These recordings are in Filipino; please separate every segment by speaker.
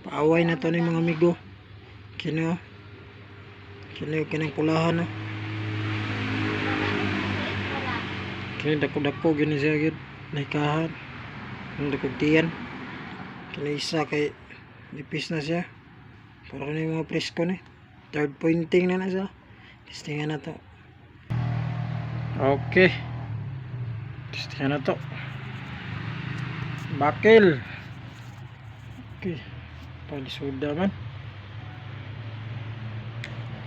Speaker 1: Kaaway na to ni mga amigo. Kino kinang pulahan no. Kini dako-dako gini siya gid. Naikahan. Ang dakog-tiyan. Kini isa kay nipis na siya. Para na yung mga presko ni. Third pointing na siya. Testingan na to. Okay. Testingan na to. Bakil. Okay. Pwede soda man.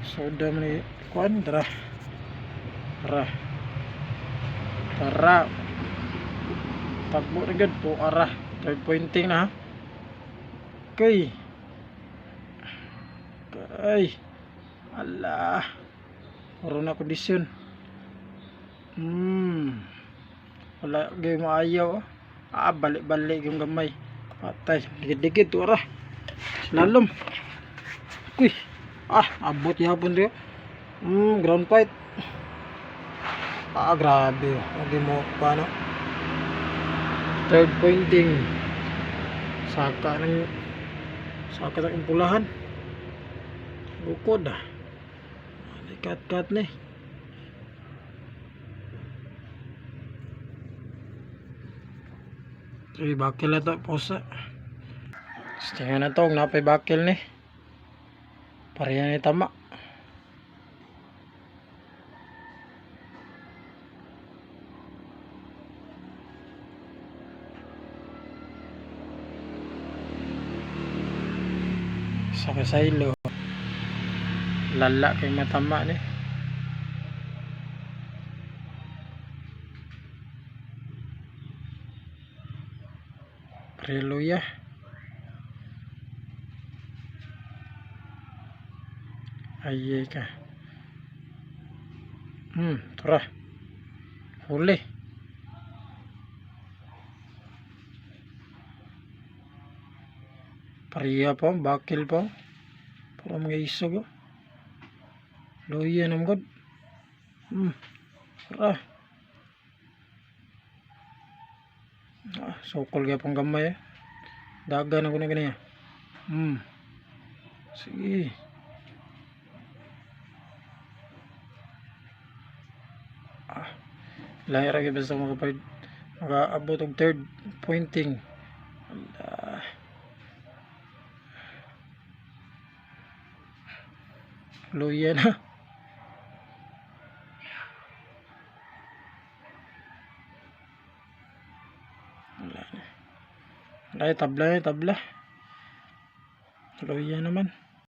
Speaker 1: Soda man ni kuan dara. Tara. Takbo na gud po ara. Third pointing na ha. Okay. Ay. Allah. Puro na kondisyon. Wala gay maayaw. Balik-balik yung gamay. Patay. Dikit-dikit to ara. Slalom. Uy. Abot yapon rin. Ground fight. Grabe. Hindi mo paano. Third pointing. Saka ng impulahan. Bukod kat ni. Uy, bakil na to. Posa. Tingnan na to. Napay bakil ni. Pareha ni tama. Sa kasaylo. Lala kay matama ni. Preluya. Ayay ka. Tara. Huli. Pariya pa, bakil pa. Para mga isog. Luya naman god. Tara. Sokol kaya pang gamay. Dagan ako na ganyan. Sige. Lahir lagi basta makaabot og third pointing. Luya na. Wala na. Tabla. Luya naman.